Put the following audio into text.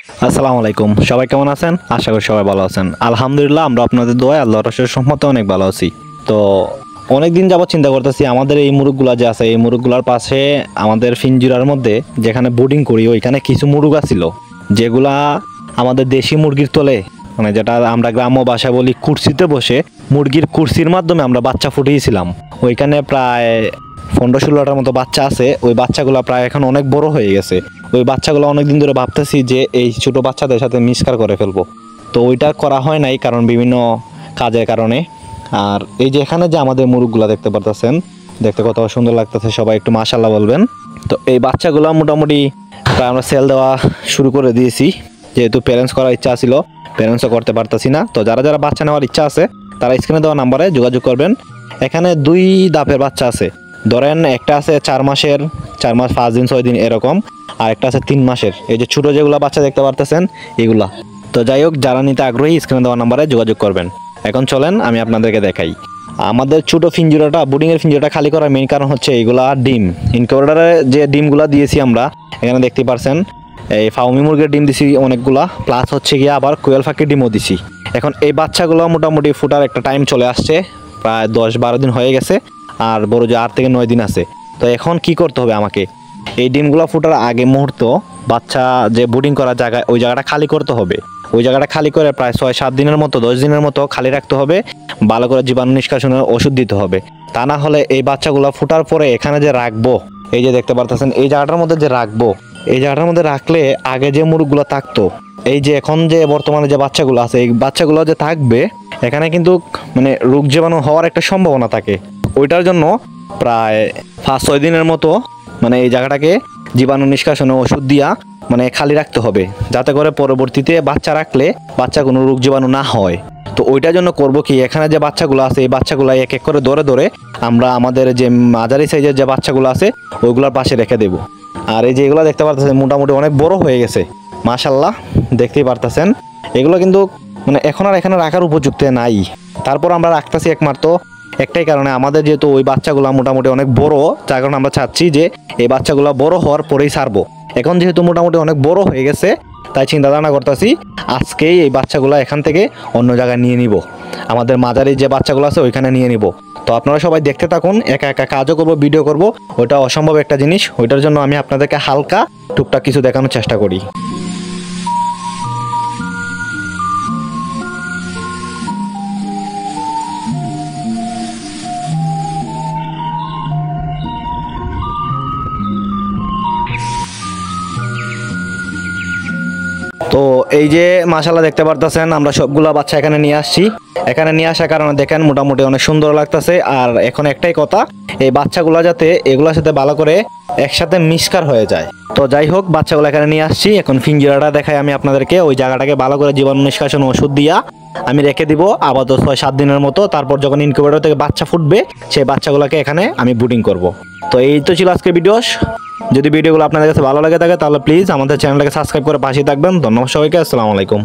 আসসালামু আলাইকুম, সবাই কেমন আছেন? আশা করি সবাই ভালো আছেন। আলহামদুলিল্লাহ, আমরা আপনাদের দোয়ায় আল্লাহর রসের সম্মতে অনেক ভালো আছি। তো অনেকদিন যাবত চিন্তা করতেছি, আমাদের এই মুরগগুলা যে আছে, এই মুরগগুলার পাশে আমাদের ফিঞ্জিরার মধ্যে যেখানে বোর্ডিং করি ওইখানে কিছু মুরগ ছিল, যেগুলা আমাদের দেশি মুরগির তোলে, মানে যেটা আমরা গ্রাম্য ভাষায় বলি কুরসিতে বসে, মুরগির কুরসির মাধ্যমে আমরা বাচ্চা ফুটিয়েছিলাম। ওইখানে প্রায় 15-16টার মতো বাচ্চা আছে। ওই বাচ্চাগুলো প্রায় এখন অনেক বড় হয়ে গেছে। ওই বাচ্চাগুলো অনেকদিন ধরে ভাবতেছি যে এই ছোট বাচ্চাদের সাথে মিক্সকার করে ফেলবো, তো ওইটা করা হয় নাই কারণ বিভিন্ন কাজের কারণে। আর এই যে এখানে যে আমাদের মুরগগুলো দেখতে পারতেছেন, দেখতে কত সুন্দর লাগতেছে, সবাই একটু মাশাআল্লাহ বলবেন। তো এই বাচ্চাগুলো মোটামুটি প্রায় আমরা সেল দেওয়া শুরু করে দিয়েছি, যেহেতু প্যারেন্টস করার ইচ্ছা ছিল, প্যারেন্টসও করতে পারতেছি না। তো যারা যারা বাচ্চা নেওয়ার ইচ্ছা আছে তারা স্ক্রিনে দেওয়া নাম্বারে যোগাযোগ করবেন। এখানে 2 ধাপের বাচ্চা আছে। ধরেন একটা আছে 4 মাসের, 4 মাস 5 দিন 6 দিন এরকম, আর একটা আছে 3 মাসের। এই যে ছোটো যেগুলো বাচ্চা দেখতে পারতেছেন এগুলা। তো যাই হোক, যারা নিতে আগ্রহী স্ক্রিনে দেওয়া নাম্বারে যোগাযোগ করবেন। এখন চলেন আমি আপনাদেরকে দেখাই আমাদের ছোটো ফিঞ্জিরাটা, বোর্ডিংয়ের ফিঞ্জিরাটা খালি করার মেইন কারণ হচ্ছে এইগুলা ডিম। ইনকিউবেটরে যে ডিমগুলা দিয়েছি আমরা, এখানে দেখতে পারছেন এই ফাউমি মুরগির ডিম দিছি অনেকগুলা, প্লাস হচ্ছে গিয়ে আবার কোয়েল ফাঁকির ডিমও দিছি। এখন এই বাচ্চাগুলো মোটামুটি ফুটার একটা টাইম চলে আসছে, প্রায় 10-12 দিন হয়ে গেছে, আর বড় যে 8 থেকে 9 দিন আছে। তো এখন কি করতে হবে আমাকে, এই ডিমগুলো ফুটার আগে মুহূর্ত বাচ্চা যে বোর্ডিং করার জায়গায়, ওই জায়গাটা খালি করতে হবে। ওই জায়গাটা খালি করে প্রায় 6-7 দিনের মতো, 10 দিনের মতো খালি রাখতে হবে। ভালো করে জীবাণু নিষ্কাশনের ওষুধ দিতে হবে। তা না হলে এই বাচ্চাগুলো ফুটার পরে এখানে যে রাখবো, এই যে দেখতে পারতেছেন এই জায়গাটার মধ্যে যে রাখবো, এই জায়গাটার মধ্যে রাখলে আগে যে মুরগগুলো থাকতো, এই যে এখন যে বর্তমানে যে বাচ্চাগুলো আছে, এই বাচ্চাগুলো যে থাকবে এখানে কিন্তু মানে রোগ জীবাণু হওয়ার একটা সম্ভাবনা থাকে। ওইটার জন্য প্রায় 5-6 দিনের মতো মানে এই জায়গাটাকে জীবাণু নিষ্কাশনে ওষুধ দিয়া মানে খালি রাখতে হবে, যাতে করে পরবর্তীতে বাচ্চা রাখলে বাচ্চা কোনো রোগ জীবাণু না হয়। তো ওইটার জন্য করব কি, এখানে যে বাচ্চাগুলো আছে এই বাচ্চাগুলো এক এক করে ধরে ধরে আমরা আমাদের যে মাঝারি সাইজের যে বাচ্চাগুলো আছে ওইগুলোর পাশে রেখে দেব। আর এই যে এগুলো দেখতে পারতেছেন মোটামুটি অনেক বড় হয়ে গেছে, মাশাআল্লাহ দেখতেই পারতেছেন। এগুলো কিন্তু মানে এখন আর এখানে রাখার উপযুক্ত নাই। তারপর আমরা রাখতেছি একমাত্র একটাই কারণে, আমাদের যেহেতু ওই বাচ্চাগুলো মোটামুটি অনেক বড়, যার কারণে আমরা চাচ্ছি যে এই বাচ্চাগুলো বড় হওয়ার পরেই ছাড়বো। এখন যেহেতু মোটামুটি অনেক বড় হয়ে গেছে, তাই চিন্তা ধারণা করতেছি আজকেই এই বাচ্চাগুলো এখান থেকে অন্য জায়গায় নিয়ে নিব, আমাদের মাঝারি যে বাচ্চাগুলো আছে ওইখানে নিয়ে নিব। তো আপনারা সবাই দেখতে থাকুন, একা একা কাজও করবো, ভিডিও করব, ওইটা অসম্ভব একটা জিনিস। ওইটার জন্য আমি আপনাদেরকে হালকা টুকটাক কিছু দেখানোর চেষ্টা করি। তো এই যে মাশাআল্লাহ দেখতে পারতেছেন আমরা সবগুলা বাচ্চা এখানে নিয়ে আসছি। এখানে নিয়ে আসার কারণে দেখেন মোটামুটি অনেক সুন্দর লাগতেছে। আর এখন একটাই কথা, এই বাচ্চাগুলো যাতে এগুলোর সাথে ভালো করে একসাথে মিক্সকার হয়ে যায়। তো যাই হোক, বাচ্চাগুলো এখানে নিয়ে আসছি। এখন ফিঞ্জিরাটা দেখাই আমি আপনাদেরকে, ওই জায়গাটাকে ভালো করে জীবাণু নিষ্কাশন ওষুধ দিয়া আমি রেখে দিব আপাতত 6-7 দিনের মতো। তারপর যখন ইনকিউবেটর থেকে বাচ্চা ফুটবে সেই বাচ্চাগুলোকে এখানে আমি ব্রুডিং করব। তো এই তো ছিল আজকের ভিডিও। যদি ভিডিওগুলো আপনাদের কাছে ভালো লাগে থাকে তাহলে প্লিজ আমাদের চ্যানেলটাকে সাবস্ক্রাইব করে পাশে থাকবেন। ধন্যবাদ সবাইকে, আসসালামু আলাইকুম।